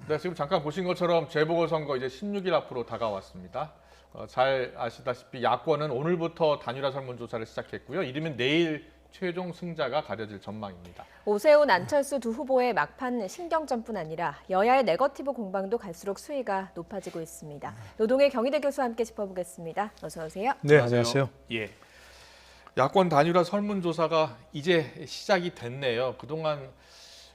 네, 지금 잠깐 보신 것처럼 재보궐선거 이제 16일 앞으로 다가왔습니다. 잘 아시다시피 야권은 오늘부터 단일화 설문조사를 시작했고요. 이르면 내일 최종 승자가 가려질 전망입니다. 오세훈, 안철수 두 후보의 막판 신경전뿐 아니라 여야의 네거티브 공방도 갈수록 수위가 높아지고 있습니다. 노동의 경희대 교수와 함께 짚어보겠습니다. 어서 오세요. 네, 안녕하세요. 예. 야권 단일화 설문조사가 이제 시작이 됐네요. 그동안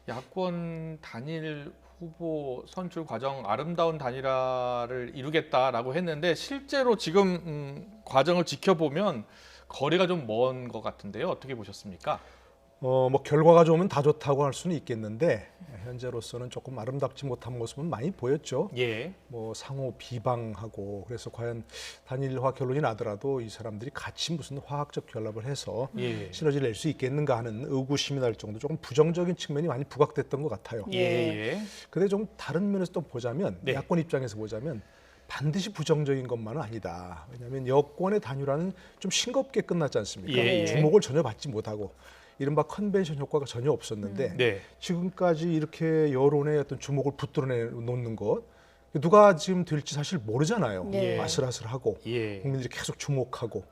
야권 단일 후보 선출 과정 아름다운 단일화를 이루겠다라고 했는데 실제로 지금 과정을 지켜보면 거리가 좀 먼 것 같은데요. 어떻게 보셨습니까? 뭐 결과가 좋으면 다 좋다고 할 수는 있겠는데 현재로서는 조금 아름답지 못한 모습은 많이 보였죠. 예. 뭐 상호 비방하고 그래서 과연 단일화 결론이 나더라도 이 사람들이 같이 무슨 화학적 결합을 해서 예. 시너지를 낼 수 있겠는가 하는 의구심이 날 정도 조금 부정적인 측면이 많이 부각됐던 것 같아요. 예. 근데 좀 다른 면에서 또 보자면 네. 야권 입장에서 보자면 반드시 부정적인 것만은 아니다. 왜냐하면 여권의 단일화는 좀 싱겁게 끝났지 않습니까? 예. 주목을 전혀 받지 못하고 이른바 컨벤션 효과가 전혀 없었는데 네. 지금까지 이렇게 여론의 어떤 주목을 붙들어 놓는 것 누가 지금 될지 사실 모르잖아요. 예. 아슬아슬하고 예. 국민들이 계속 주목하고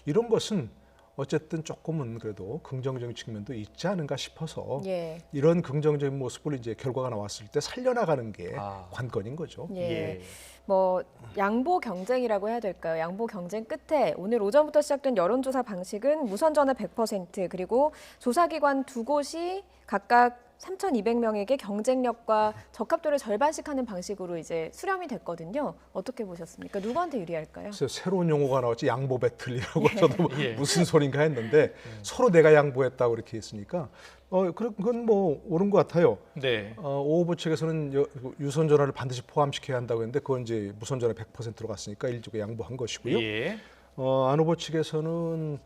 이런 것은 어쨌든 조금은 그래도 긍정적인 측면도 있지 않은가 싶어서 예. 이런 긍정적인 모습을 이제 결과가 나왔을 때 살려나가는 게 아. 관건인 거죠. 예. 뭐 양보 경쟁이라고 해야 될까요? 양보 경쟁 끝에 오늘 오전부터 시작된 여론조사 방식은 무선 전화 100% 그리고 조사기관 두 곳이 각각 3,200명에게 경쟁력과 적합도를 절반씩 하는 방식으로 이제 수렴이 됐거든요. 어떻게 보셨습니까? 누구한테 유리할까요? 그래서 새로운 용어가 나왔지 양보 배틀이라고 저도 예. 무슨 소린가 했는데 서로 내가 양보했다고 이렇게 했으니까 그건 뭐 옳은 것 같아요. 네. 오 후보 측에서는 유선 전화를 반드시 포함시켜야 한다고 했는데 그건 이제 무선 전화 100%로 갔으니까 일종의 양보한 것이고요. 예. 안 후보 측에서는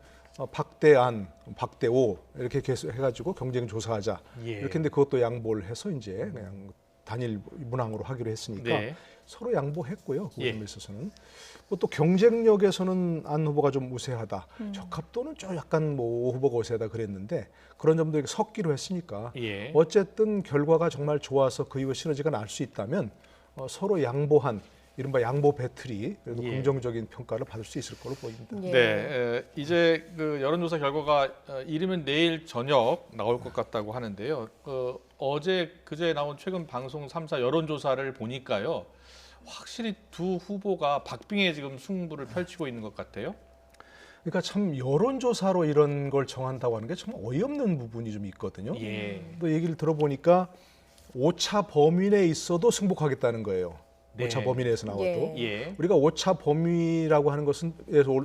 박대안, 박대오 이렇게 계속 해가지고 경쟁 조사하자 예. 이렇게 했는데 그것도 양보를 해서 이제 그냥 단일 문항으로 하기로 했으니까 네. 서로 양보했고요. 그 예. 부분에 있어서는 또 경쟁력에서는 안 후보가 좀 우세하다. 적합도는 좀 약간 뭐 오 후보가 우세하다 그랬는데 그런 점도 이렇게 섞기로 했으니까 예. 어쨌든 결과가 정말 좋아서 그 이후 시너지가 날 수 있다면 서로 양보한 이른바 양보 배틀이 그래도 예. 긍정적인 평가를 받을 수 있을 걸로 보입니다. 예. 네, 이제 그 여론조사 결과가 이르면 내일 저녁 나올 것 같다고 하는데요. 어제 그제 나온 최근 방송 3사 여론조사를 보니까요, 확실히 두 후보가 박빙의 지금 승부를 펼치고 있는 것 같아요. 그러니까 참 여론조사로 이런 걸 정한다고 하는 게 참 어이없는 부분이 좀 있거든요. 예. 또 얘기를 들어보니까 오차 범위 내에 있어도 승복하겠다는 거예요. 네. 오차 범위 내에서 나와도. 예. 우리가 오차 범위라고 하는 것은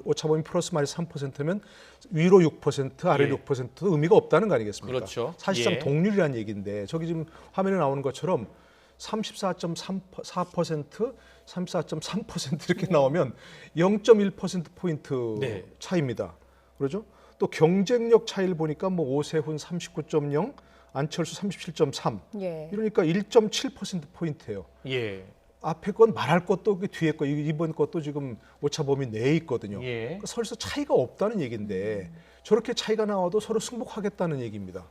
오차 범위 플러스 마이너스 3%면 위로 6% 아래 예. 6%도 의미가 없다는 거 아니겠습니까? 그렇죠. 사실상 예. 동률이라는 얘기인데 저기 지금 화면에 나오는 것처럼 34.4%, 34.3% 이렇게 나오면 0.1%포인트 네. 차이입니다. 그렇죠? 또 경쟁력 차이를 보니까 뭐 오세훈 39.0, 안철수 37.3 예. 이러니까 1.7%포인트예요. 예. 앞에 건 말할 것도 없고 뒤에 거 이번 것도 지금 오차 범위 내에 있거든요. 예. 그러니까 서로 차이가 없다는 얘기인데 저렇게 차이가 나와도 서로 승복하겠다는 얘기입니다.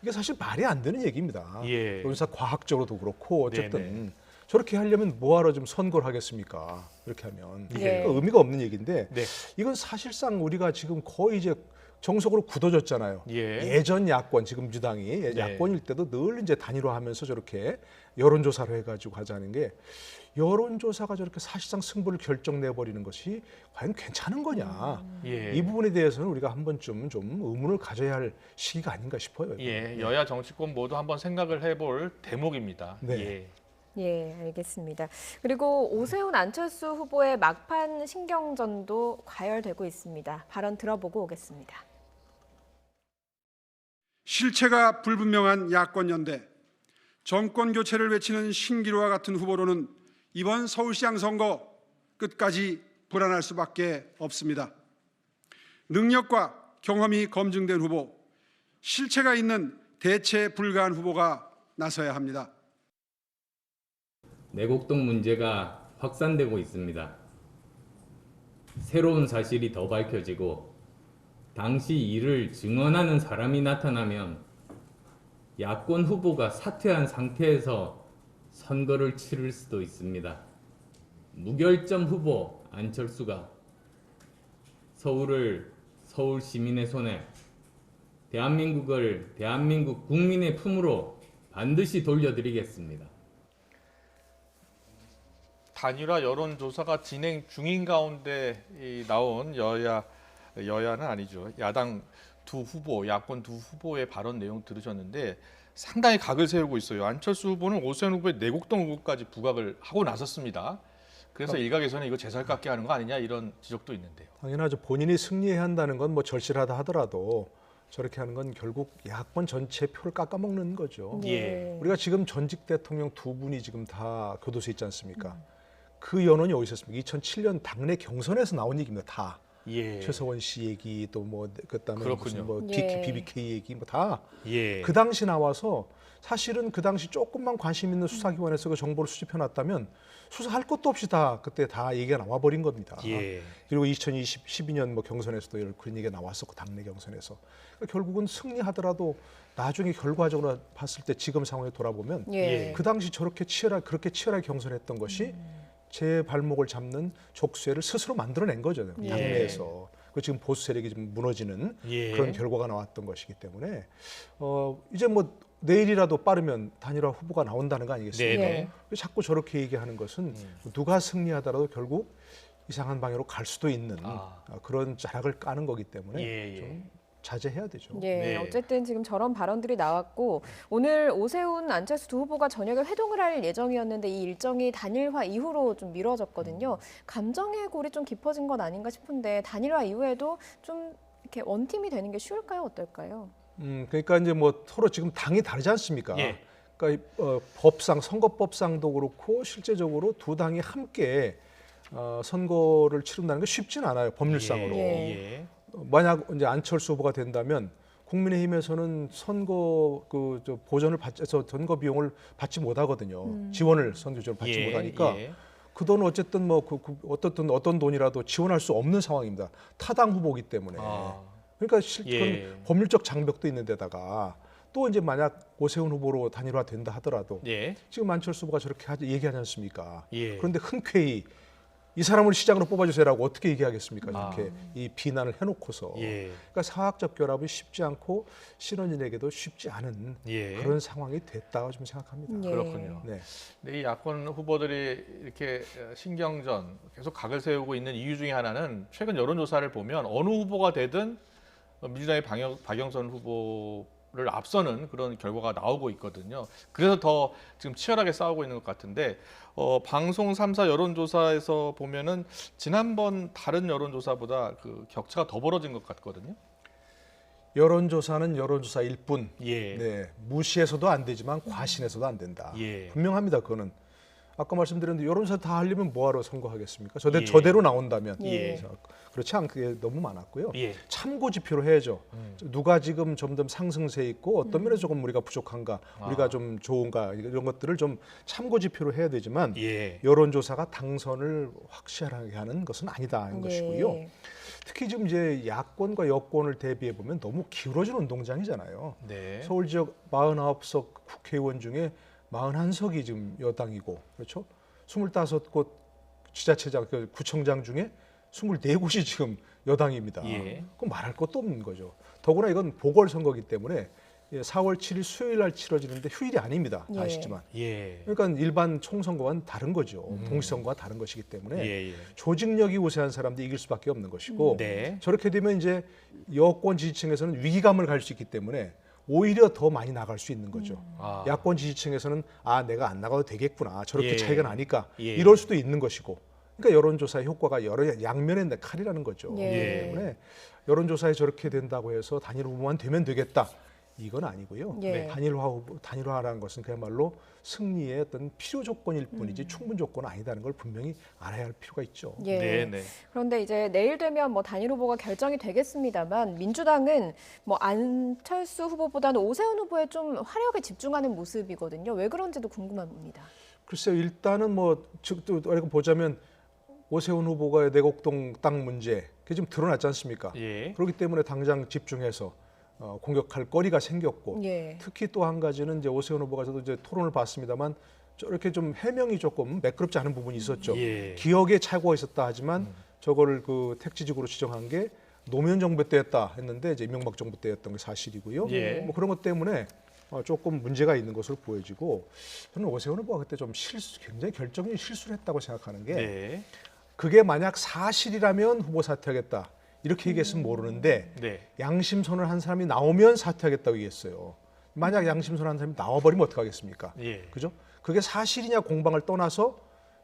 이게 사실 말이 안 되는 얘기입니다. 예. 여기서 과학적으로도 그렇고 어쨌든 네네. 저렇게 하려면 뭐하러 좀 선거를 하겠습니까? 이렇게 하면 예. 그러니까 의미가 없는 얘기인데 네. 이건 사실상 우리가 지금 거의 이제 정석으로 굳어졌잖아요. 예. 예전 야권 지금 민주당이 네. 야권일 때도 늘 이제 단일화하면서 저렇게 여론조사를 해가지고 하자는 게 여론조사가 저렇게 사실상 승부를 결정내 버리는 것이 과연 괜찮은 거냐? 예. 이 부분에 대해서는 우리가 한 번쯤 좀 의문을 가져야 할 시기가 아닌가 싶어요. 예. 여야 정치권 모두 한번 생각을 해볼 대목입니다. 네. 예. 예, 알겠습니다. 그리고 오세훈, 안철수 후보의 막판 신경전도 과열되고 있습니다. 발언 들어보고 오겠습니다. 실체가 불분명한 야권 연대, 정권 교체를 외치는 신기루와 같은 후보로는 이번 서울시장 선거 끝까지 불안할 수밖에 없습니다. 능력과 경험이 검증된 후보, 실체가 있는 대체 불가한 후보가 나서야 합니다. 내곡동 문제가 확산되고 있습니다. 새로운 사실이 더 밝혀지고 당시 이를 증언하는 사람이 나타나면 야권 후보가 사퇴한 상태에서 선거를 치를 수도 있습니다. 무결점 후보 안철수가 서울을 서울 시민의 손에, 대한민국 국민의 품으로 반드시 돌려드리겠습니다. 단일화 여론조사가 진행 중인 가운데 나온 여야는 아니죠. 야당 두 후보, 야권 두 후보의 발언 내용 들으셨는데 상당히 각을 세우고 있어요. 안철수 후보는 오세훈 후보의 내곡동 의혹까지 부각을 하고 나섰습니다. 그래서 일각에서는 이거 제살깎기 하는 거 아니냐 이런 지적도 있는데요. 당연하죠. 본인이 승리해야 한다는 건 뭐 절실하다 하더라도 저렇게 하는 건 결국 야권 전체 표를 깎아먹는 거죠. 네. 우리가 지금 전직 대통령 두 분이 지금 다 교도소에 있지 않습니까? 그 연원이 어디 있었습니까? 2007년 당내 경선에서 나온 얘기입니다. 다. 예. 최서원 씨 얘기 또 뭐 그다음에 그렇군요. 무슨 뭐 예. BBK 얘기 뭐 다 그 예. 당시 나와서 사실은 그 당시 조금만 관심 있는 수사기관에서 그 정보를 수집해 놨다면 수사할 것도 없이 다 그때 다 얘기가 나와 버린 겁니다. 예. 그리고 2012년 뭐 경선에서도 그런 얘기가 나왔었고 당내 경선에서 그러니까 결국은 승리하더라도 나중에 결과적으로 봤을 때 지금 상황에 돌아보면 예. 그 당시 그렇게 치열하게 경선했던 것이 제 발목을 잡는 족쇄를 스스로 만들어낸 거죠. 예. 당내에서. 그 지금 보수 세력이 좀 무너지는 예. 그런 결과가 나왔던 것이기 때문에 이제 뭐 내일이라도 빠르면 단일화 후보가 나온다는 거 아니겠습니까? 네네. 자꾸 저렇게 얘기하는 것은 누가 승리하더라도 결국 이상한 방향으로 갈 수도 있는 그런 자락을 까는 거기 때문에 예, 예. 좀 자제해야 되죠. 예, 네. 어쨌든 지금 저런 발언들이 나왔고 오늘 오세훈, 안철수 두 후보가 저녁에 회동을 할 예정이었는데 이 일정이 단일화 이후로 좀 미뤄졌거든요. 감정의 골이 좀 깊어진 건 아닌가 싶은데 단일화 이후에도 좀 이렇게 원팀이 되는 게 쉬울까요? 어떨까요? 그러니까 이제 뭐 서로 지금 당이 다르지 않습니까? 예. 그러니까 선거법상도 그렇고 실제적으로 두 당이 함께 선거를 치른다는 게 쉽진 않아요. 법률상으로. 예. 만약 이제 안철수 후보가 된다면 국민의힘에서는 선거 보전을 선거 비용을 받지 못하거든요. 선거 지원을 받지 예. 못하니까 예. 그 돈은 어쨌든 뭐 어떤 돈이라도 지원할 수 없는 상황입니다. 타당 후보기 때문에. 그러니까 실제 예. 법률적 장벽도 있는 데다가 또 이제 만약 오세훈 후보로 단일화 된다 하더라도 예. 지금 안철수 후보가 저렇게 얘기하지 않습니까? 예. 그런데 흔쾌히 이 사람을 시장으로 뽑아주세요라고 어떻게 얘기하겠습니까? 이렇게 이 비난을 해놓고서. 예. 그러니까 사학적 결합이 쉽지 않고 신원인에게도 쉽지 않은 예. 그런 상황이 됐다고 좀 생각합니다. 예. 그렇군요. 네. 근데 이 야권 후보들이 이렇게 신경전 계속 각을 세우고 있는 이유 중에 하나는 최근 여론조사를 보면 어느 후보가 되든 민주당의 박영선 후보를 앞서는 그런 결과가 나오고 있거든요. 그래서 더 지금 치열하게 싸우고 있는 것 같은데 방송 3사 여론조사에서 보면은 지난번 다른 여론조사보다 그 격차가 더 벌어진 것 같거든요. 여론조사는 여론조사일 뿐. 예. 네, 무시해서도 안 되지만 과신해서도 안 된다. 예. 분명합니다. 그거는. 아까 말씀드렸는데 여론조사 다 하려면 뭐하러 선거하겠습니까? 예. 저대로 나온다면. 예. 그래서 그렇지 않게 너무 많았고요. 예. 참고 지표로 해야죠. 누가 지금 점점 상승세 있고 어떤 면에서 조금 우리가 부족한가, 우리가 좀 좋은가 이런 것들을 좀 참고 지표로 해야 되지만 예. 여론조사가 당선을 확실하게 하는 것은 아니다 하는 예. 것이고요. 특히 지금 이제 야권과 여권을 대비해 보면 너무 기울어진 운동장이잖아요. 네. 서울 지역 49석 국회의원 중에 41석이 지금 여당이고, 그렇죠? 25곳 지자체장, 구청장 중에 24곳이 지금 여당입니다. 예. 그럼 말할 것도 없는 거죠. 더구나 이건 보궐선거이기 때문에 4월 7일 수요일 날 치러지는데 휴일이 아닙니다. 예. 아시지만. 예. 그러니까 일반 총선거와는 다른 거죠. 동시선거와 다른 것이기 때문에 예. 조직력이 우세한 사람들이 이길 수밖에 없는 것이고 네. 저렇게 되면 이제 여권 지지층에서는 위기감을 가질 수 있기 때문에 오히려 더 많이 나갈 수 있는 거죠. 아. 야권 지지층에서는 내가 안 나가도 되겠구나. 저렇게 예. 차이가 나니까 예. 이럴 수도 있는 것이고. 그러니까 여론조사의 효과가 여러 양면의 칼이라는 거죠. 예. 그렇기 때문에 여론조사에 저렇게 된다고 해서 단일 후보만 되면 되겠다. 이건 아니고요. 예. 단일화라는 것은 그야말로 승리의 어떤 필요 조건일 뿐이지 충분 조건은 아니다는 걸 분명히 알아야 할 필요가 있죠. 예. 네, 네. 그런데 이제 내일 되면 뭐 단일 후보가 결정이 되겠습니다만 민주당은 뭐 안철수 후보보다는 오세훈 후보에 좀 화력에 집중하는 모습이거든요. 왜 그런지도 궁금합니다. 글쎄요, 일단은 뭐 또 보자면 오세훈 후보가 내곡동 땅 문제 그게 지금 드러났지 않습니까? 예. 그렇기 때문에 당장 집중해서 공격할 거리가 생겼고 예. 특히 또 한 가지는 이제 오세훈 후보가 저도 이제 토론을 봤습니다만 저렇게 좀 해명이 조금 매끄럽지 않은 부분이 있었죠. 예. 기억에 착오가 있었다 하지만 저거를 그 택지직으로 지정한 게 노무현 정부 때였다 했는데 이제 이명박 정부 때였던 게 사실이고요. 예. 뭐 그런 것 때문에 조금 문제가 있는 것으로 보여지고 저는 오세훈 후보가 그때 좀 굉장히 결정적인 실수를 했다고 생각하는 게 네. 그게 만약 사실이라면 후보 사퇴하겠다 이렇게 얘기했으면 모르는데 네. 양심선언을 한 사람이 나오면 사퇴하겠다고 얘기했어요. 만약 양심선언 한 사람이 나와버리면 어떡하겠습니까? 예. 그죠? 그게 사실이냐 공방을 떠나서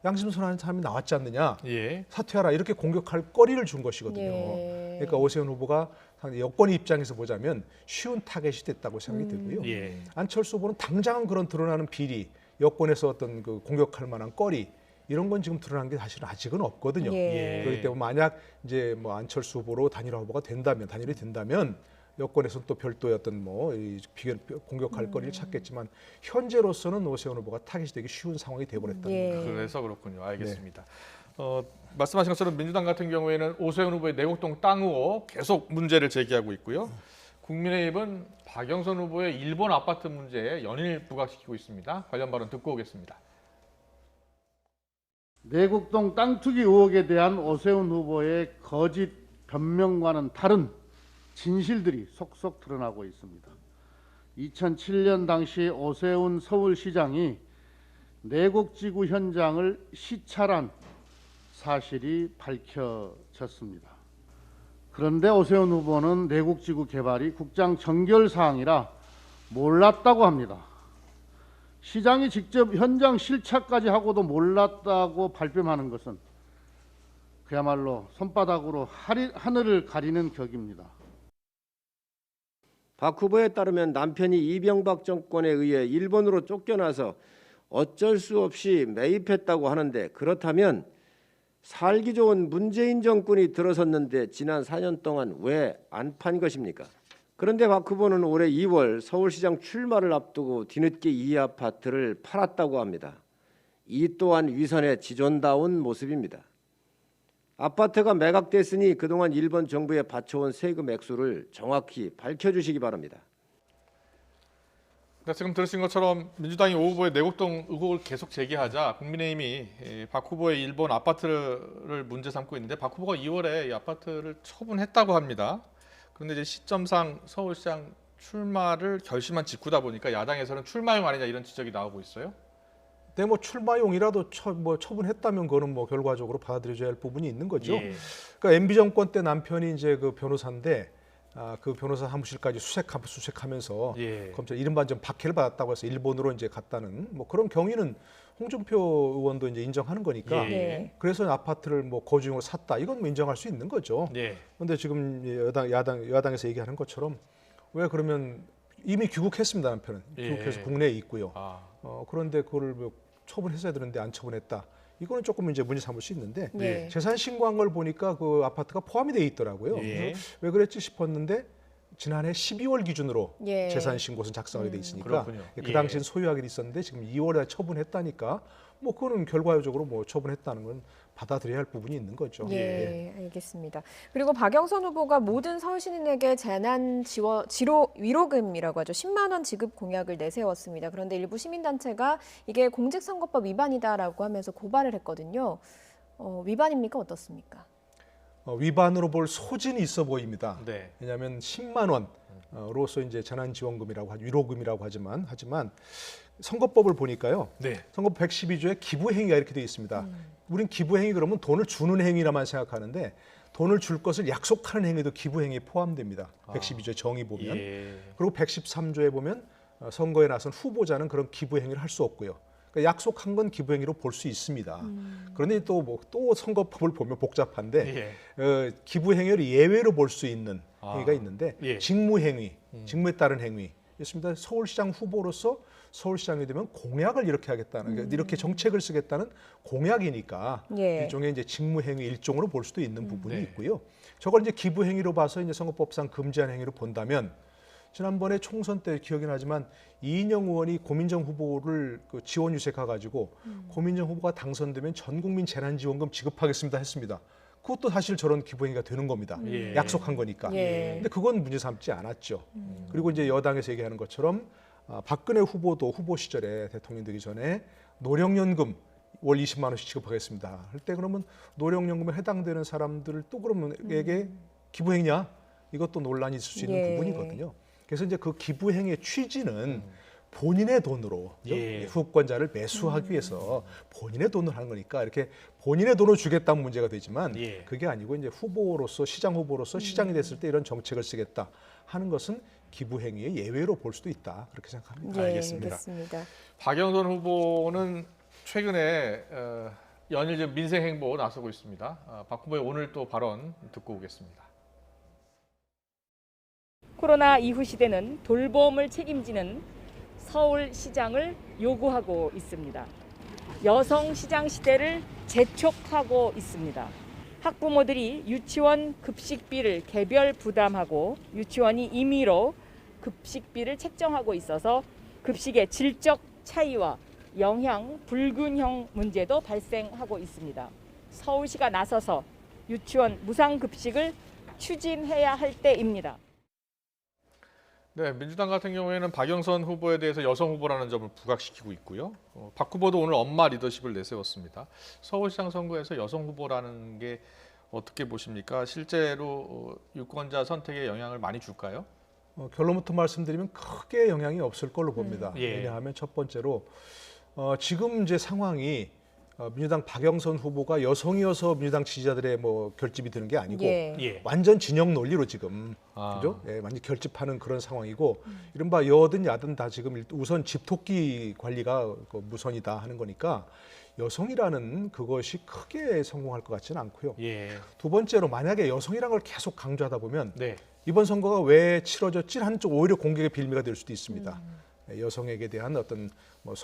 양심선언 한 사람이 나왔지 않느냐 예. 사퇴하라 이렇게 공격할 거리를 준 것이거든요. 예. 그러니까 오세훈 후보가 상당히 여권 입장에서 보자면 쉬운 타겟이 됐다고 생각이 들고요. 예. 안철수 후보는 당장은 그런 드러나는 비리, 여권에서 어떤 그 공격할 만한 거리 이런 건 지금 드러난 게 사실은 아직은 없거든요. 예. 그렇기 때문에 만약 이제 뭐 안철수 후보로 단일화 후보가 된다면 단일이 된다면 여권에서는 또 별도의 어떤 뭐 공격할 거리를 찾겠지만 현재로서는 오세훈 후보가 타겟이 되기 쉬운 상황이 되어버렸다는 예. 거죠. 그래서 그렇군요. 알겠습니다. 말씀하신 것처럼 민주당 같은 경우에는 오세훈 후보의 내곡동 땅 의혹 계속 문제를 제기하고 있고요. 국민의힘은 박영선 후보의 일본 아파트 문제에 연일 부각시키고 있습니다. 관련 발언 듣고 오겠습니다. 내곡동 땅 투기 의혹에 대한 오세훈 후보의 거짓 변명과는 다른 진실들이 속속 드러나고 있습니다. 2007년 당시 오세훈 서울시장이 내곡지구 현장을 시찰한 사실이 밝혀졌습니다. 그런데 오세훈 후보는 내곡지구 개발이 국장 정결 사항이라 몰랐다고 합니다. 시장이 직접 현장 실차까지 하고도 몰랐다고 발뺌하는 것은 그야말로 손바닥으로 하늘을 가리는 격입니다. 박 후보에 따르면 남편이 이명박 정권에 의해 일본으로 쫓겨나서 어쩔 수 없이 매입했다고 하는데 그렇다면 살기 좋은 문재인 정권이 들어섰는데 지난 4년 동안 왜 안 판 것입니까? 그런데 박 후보는 올해 2월 서울시장 출마를 앞두고 뒤늦게 이 아파트를 팔았다고 합니다. 이 또한 위선의 지존다운 모습입니다. 아파트가 매각됐으니 그동안 일본 정부에 바쳐온 세금 액수를 정확히 밝혀주시기 바랍니다. 지금 들으신 것처럼 민주당이 오 후보의 내곡동 의혹을 계속 제기하자 국민의힘이 박 후보의 일본 아파트를 문제 삼고 있는데 박 후보가 2월에 이 아파트를 처분했다고 합니다. 그런데 이제 시점상 서울시장 출마를 결심한 직후다 보니까 야당에서는 출마용 아니냐 이런 지적이 나오고 있어요. 근데 뭐 출마용이라도 처분했다면 그거는 뭐 결과적으로 받아들여져야 할 부분이 있는 거죠. 예. 그러니까 MB 정권 때 남편이 이제 그 변호사인데 그 변호사 사무실까지 수색하면서 예. 검찰 이른바 좀 박해를 받았다고 해서 일본으로 이제 갔다는 뭐 그런 경위는 홍준표 의원도 이제 인정하는 거니까 예. 그래서 아파트를 뭐 거주용으로 샀다 이건 뭐 인정할 수 있는 거죠. 예. 그런데 지금 야당에서 얘기하는 것처럼 왜 그러면 이미 귀국했습니다 남편은 귀국해서 예. 국내에 있고요. 아. 그런데 그걸 뭐 처분했어야 되는데 안 처분했다. 이거는 조금 이제 문제 삼을 수 있는데 네. 재산 신고한 걸 보니까 그 아파트가 포함이 돼 있더라고요. 예. 그래서 왜 그랬지 싶었는데 지난해 12월 기준으로 예. 재산 신고서는 작성하게 돼 있으니까 그렇군요. 그 예. 당시엔 소유하게 돼 있었는데 지금 2월에 처분했다니까 뭐 그거는 결과적으로 뭐 처분했다는 건 받아들여야 할 부분이 있는 거죠. 예, 알겠습니다. 그리고 박영선 후보가 모든 서울 시민에게 재난 지로 위로금이라고 하죠. 10만 원 지급 공약을 내세웠습니다. 그런데 일부 시민단체가 이게 공직선거법 위반이다라고 하면서 고발을 했거든요. 위반입니까? 어떻습니까? 위반으로 볼 소진이 있어 보입니다. 네. 왜냐하면 10만 원으로서 이제 재난지원금이라고 위로금이라고 하지만 선거법을 보니까요. 네. 선거법 112조에 기부행위가 이렇게 되어 있습니다. 우린 기부행위 그러면 돈을 주는 행위라만 생각하는데 돈을 줄 것을 약속하는 행위도 기부행위에 포함됩니다. 112조 정의 보면. 예. 그리고 113조에 보면 선거에 나선 후보자는 그런 기부행위를 할 수 없고요. 그러니까 약속한 건 기부행위로 볼 수 있습니다. 그런데 또 선거법을 보면 복잡한데 예. 기부행위를 예외로 볼 수 있는 아. 행위가 있는데 예. 직무행위, 직무에 따른 행위. 있습니다. 서울시장 후보로서 서울시장이 되면 공약을 이렇게 하겠다는 그러니까 이렇게 정책을 쓰겠다는 공약이니까 예. 일종의 이제 직무행위 일종으로 볼 수도 있는 부분이 네. 있고요. 저걸 이제 기부행위로 봐서 이제 선거법상 금지한 행위로 본다면 지난번에 총선 때 기억이 나지만 이인영 의원이 고민정 후보를 그 지원 유세가 가지고 고민정 후보가 당선되면 전 국민 재난지원금 지급하겠습니다 했습니다. 그것도 사실 저런 기부행위가 되는 겁니다. 예. 약속한 거니까. 예. 근데 그건 문제 삼지 않았죠. 그리고 이제 여당에서 얘기하는 것처럼 박근혜 후보도 후보 시절에 대통령 되기 전에 노령연금 월 20만 원씩 지급하겠습니다. 할 때 그러면 노령연금에 해당되는 사람들을 또 그러면에게 기부행위냐? 이것도 논란이 있을 수 있는 예. 부분이거든요. 그래서 이제 그 기부행위의 취지는 본인의 돈으로 예. 후원자를 매수하기 위해서 본인의 돈을 하는 거니까 이렇게 본인의 돈을 주겠다는 문제가 되지만 예. 그게 아니고 이제 후보로서 시장 후보로서 시장이 됐을 때 이런 정책을 쓰겠다 하는 것은 기부행위의 예외로 볼 수도 있다 그렇게 생각합니다. 예, 알겠습니다. 알겠습니다. 박영선 후보는 최근에 연일 민생 행보 나서고 있습니다. 박 후보의 오늘 또 발언 듣고 오겠습니다. 코로나 이후 시대는 돌봄을 책임지는 서울시장을 요구하고 있습니다. 여성시장 시대를 재촉하고 있습니다. 학부모들이 유치원 급식비를 개별 부담하고 유치원이 임의로 급식비를 책정하고 있어서 급식의 질적 차이와 영양 불균형 문제도 발생하고 있습니다. 서울시가 나서서 유치원 무상급식을 추진해야 할 때입니다. 네, 민주당 같은 경우에는 박영선 후보에 대해서 여성 후보라는 점을 부각시키고 있고요. 박 후보도 오늘 엄마 리더십을 내세웠습니다. 서울시장 선거에서 여성 후보라는 게 어떻게 보십니까? 실제로 유권자 선택에 영향을 많이 줄까요? 결론부터 말씀드리면 크게 영향이 없을 걸로 봅니다. 예. 왜냐하면 첫 번째로 지금 이제 상황이 민주당 박영선 후보가 여성이어서 민주당 지지자들의 뭐 결집이 되는 게 아니고 예. 완전 진영 논리로 지금 그죠? 예, 완전 결집하는 그런 상황이고 이른바 여든 야든 다 지금 우선 집토끼 관리가 무선이다 하는 거니까 여성이라는 그것이 크게 성공할 것 같지는 않고요. 예. 두 번째로 만약에 여성이라는 걸 계속 강조하다 보면 네. 이번 선거가 왜 치러졌지 하는 쪽 오히려 공격의 빌미가 될 수도 있습니다. 여성에게 대한 어떤 뭐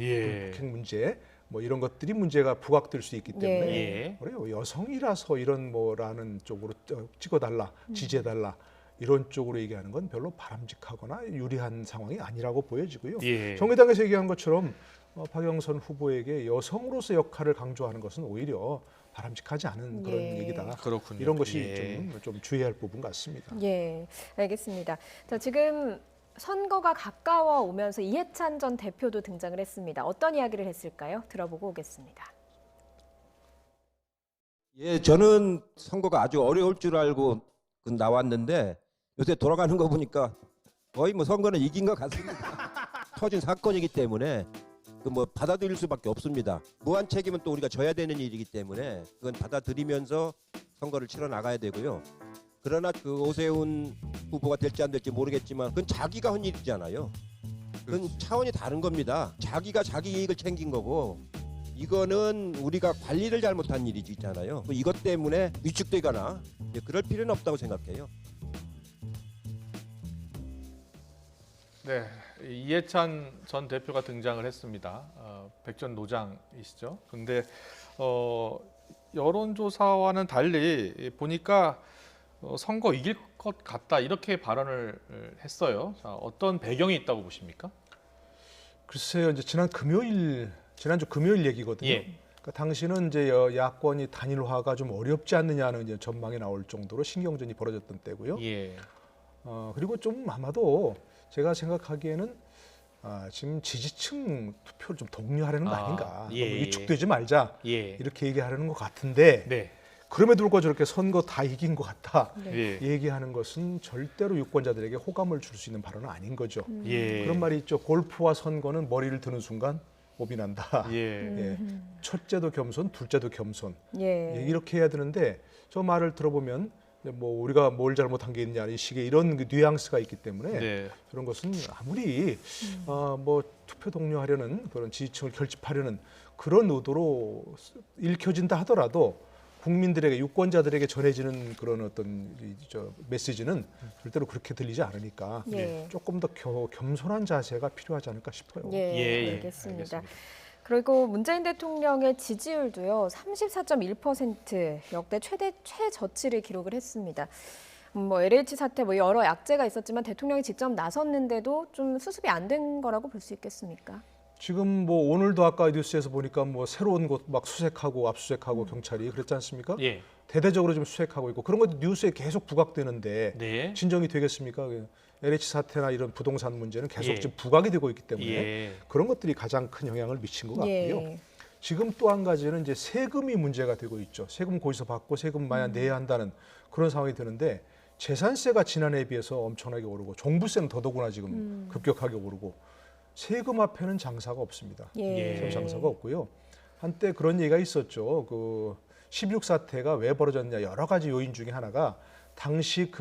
예. 성폭행 문제 뭐 이런 것들이 문제가 부각될 수 있기 때문에 예. 그래요. 여성이라서 이런 뭐라는 쪽으로 찍어달라, 지지해달라 이런 쪽으로 얘기하는 건 별로 바람직하거나 유리한 상황이 아니라고 보여지고요. 예. 정의당에서 얘기한 것처럼 박영선 후보에게 여성으로서 역할을 강조하는 것은 오히려 바람직하지 않은 그런 예. 얘기다. 그렇군요. 이런 것이 예. 좀 주의할 부분 같습니다. 예, 알겠습니다. 자, 지금 선거가 가까워 오면서 이해찬 전 대표도 등장을 했습니다. 어떤 이야기를 했을까요? 들어보고 오겠습니다. 예, 저는 선거가 아주 어려울 줄 알고 나왔는데 요새 돌아가는 거 보니까 거의 뭐 선거는 이긴 것 같습니다. 터진 사건이기 때문에 그 뭐 받아들일 수밖에 없습니다. 무한 책임은 또 우리가 져야 되는 일이기 때문에 그건 받아들이면서 선거를 치러 나가야 되고요. 그러나 그 오세훈 후보가 될지 안 될지 모르겠지만 그건 자기가 한 일이잖아요. 그건 차원이 다른 겁니다. 자기가 자기 이익을 챙긴 거고 이거는 우리가 관리를 잘못한 일이잖아요. 이것 때문에 위축되거나 그럴 필요는 없다고 생각해요. 네, 이해찬 전 대표가 등장을 했습니다. 백전노장이시죠. 근데 여론조사와는 달리 보니까 선거 이길 것 같다 이렇게 발언을 했어요. 자, 어떤 배경이 있다고 보십니까? 글쎄요, 이제 지난주 금요일 얘기거든요. 예. 그러니까 당시는 이제 야권이 단일화가 좀 어렵지 않느냐는 이제 전망이 나올 정도로 신경전이 벌어졌던 때고요. 예. 그리고 좀 아마도 제가 생각하기에는 지금 지지층 투표를 좀 독려하려는 거 아닌가. 예, 너무 위축되지 말자. 예. 이렇게 얘기하려는 것 같은데 네. 그럼에도 불구하고 저렇게 선거 다 이긴 것 같다. 예. 얘기하는 것은 절대로 유권자들에게 호감을 줄 수 있는 발언은 아닌 거죠. 예. 그런 말이 있죠. 골프와 선거는 머리를 드는 순간 옵이 난다. 예. 예. 첫째도 겸손, 둘째도 겸손. 예. 예, 이렇게 해야 되는데 저 말을 들어보면 뭐 우리가 뭘 잘못한 게 있냐 이 식의 이런 그 뉘앙스가 있기 때문에 네. 그런 것은 아무리 뭐 투표 독려하려는 그런 지지층을 결집하려는 그런 의도로 읽혀진다 하더라도 국민들에게 유권자들에게 전해지는 그런 어떤 메시지는 절대로 그렇게 들리지 않으니까 예. 조금 더 겸손한 자세가 필요하지 않을까 싶어요. 예, 알겠습니다. 그리고 문재인 대통령의 지지율도요 34.1% 역대 최저치를 기록을 했습니다. 뭐 LH 사태 뭐 여러 약재가 있었지만 대통령이 직접 나섰는데도 좀 수습이 안 된 거라고 볼 수 있겠습니까? 지금 뭐 오늘도 아까 뉴스에서 보니까 뭐 새로운 곳 막 수색하고 압수수색하고 경찰이 그랬지 않습니까? 예. 대대적으로 좀 수색하고 있고 그런 것도 뉴스에 계속 부각되는데 네. 진정이 되겠습니까? LH 사태나 이런 부동산 문제는 계속 예. 지금 부각이 되고 있기 때문에 예. 그런 것들이 가장 큰 영향을 미친 것 같고요. 예. 지금 또 한 가지는 이제 세금이 문제가 되고 있죠. 세금 거기서 받고 세금 마냥 내야 한다는 그런 상황이 되는데 재산세가 지난해에 비해서 엄청나게 오르고 종부세는 더더구나 지금 급격하게 오르고 세금 앞에는 장사가 없습니다. 예. 세금 장사가 없고요. 한때 그런 얘기가 있었죠. 그 16 사태가 왜 벌어졌냐 여러 가지 요인 중에 하나가 당시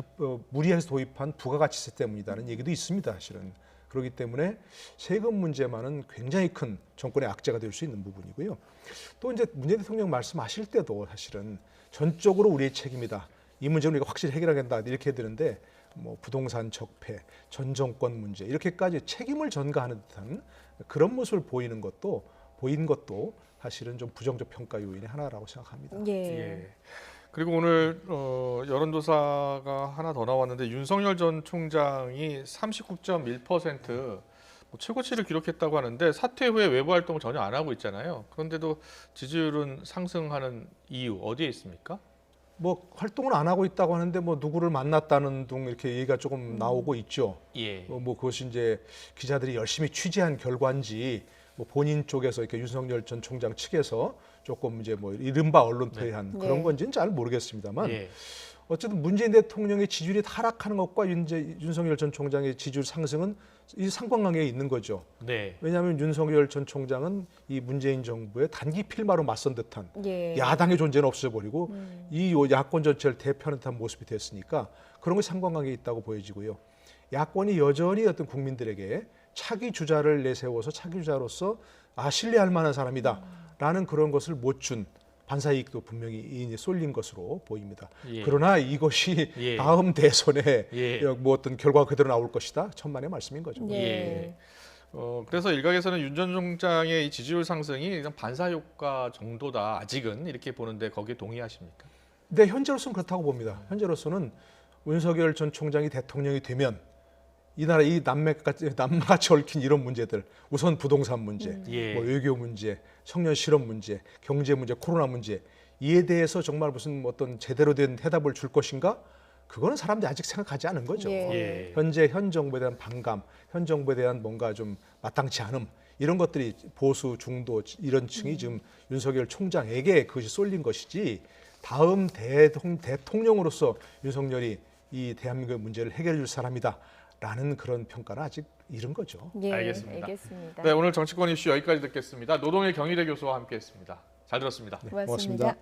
무리해서 도입한 부가가치세 때문이라는 얘기도 있습니다. 사실은. 그렇기 때문에 세금 문제만은 굉장히 큰 정권의 악재가 될 수 있는 부분이고요. 또 이제 문재인 대통령 말씀하실 때도 사실은 전적으로 우리의 책임이다. 이 문제는 우리가 확실히 해결해야 된다. 이렇게 되는데 뭐 부동산 적폐, 전 정권 문제 이렇게까지 책임을 전가하는 듯한 그런 모습을 보인 것도 사실은 좀 부정적 평가 요인의 하나라고 생각합니다. 예. 예. 그리고 오늘 여론조사가 하나 더 나왔는데 윤석열 전 총장이 39.1% 뭐 최고치를 기록했다고 하는데 사퇴 후에 외부 활동을 전혀 안 하고 있잖아요. 그런데도 지지율은 상승하는 이유 어디에 있습니까? 뭐 활동을 안 하고 있다고 하는데 뭐 누구를 만났다는 등 이렇게 얘기가 조금 나오고 있죠. 예. 뭐 그것이 이제 기자들이 열심히 취재한 결과인지 뭐 본인 쪽에서 이렇게 윤석열 전 총장 측에서 조금 이제 뭐 이른바 언론 플레이한 그런 네. 건지는 잘 모르겠습니다만 예. 어쨌든 문재인 대통령의 지지율이 하락하는 것과 윤석열 전 총장의 지지율 상승은 이 상관관계에 있는 거죠. 네. 왜냐하면 윤석열 전 총장은 이 문재인 정부의 단기 필마로 맞선 듯한 예. 야당의 존재는 없어버리고 이 야권 전체를 대표하는 듯한 모습이 됐으니까 그런 것이 상관관계에 있다고 보여지고요. 야권이 여전히 어떤 국민들에게 차기 주자를 내세워서 차기 주자로서 신뢰할 만한 사람이다라는 그런 것을 못 준 반사 이익도 분명히 이제 쏠린 것으로 보입니다. 예. 그러나 이것이 예. 다음 대선에 예. 뭐 어떤 결과가 그대로 나올 것이다. 천만의 말씀인 거죠. 예. 그래서 일각에서는 윤 전 총장의 이 지지율 상승이 그냥 반사 효과 정도다. 아직은 이렇게 보는데 거기에 동의하십니까? 네, 현재로서는 그렇다고 봅니다. 현재로서는 윤석열 전 총장이 대통령이 되면 이 나라 이 남마같이 얽힌 이런 문제들, 우선 부동산 문제, 예. 뭐 외교 문제, 청년 실업 문제, 경제 문제, 코로나 문제 이에 대해서 정말 무슨 어떤 제대로 된 해답을 줄 것인가? 그거는 사람들이 아직 생각하지 않은 거죠. 예. 예. 현 정부에 대한 반감, 현 정부에 대한 뭔가 좀 마땅치 않음 이런 것들이 보수, 중도 이런 층이 지금 윤석열 총장에게 그것이 쏠린 것이지 다음 대통령으로서 윤석열이 이 대한민국의 문제를 해결해 줄 사람이다라는 그런 평가는 아직 이른 거죠. 예. 알겠습니다. 알겠습니다. 네, 오늘 정치권 이슈 여기까지 듣겠습니다. 노동일 경희대 교수와 함께했습니다. 잘 들었습니다. 고맙습니다.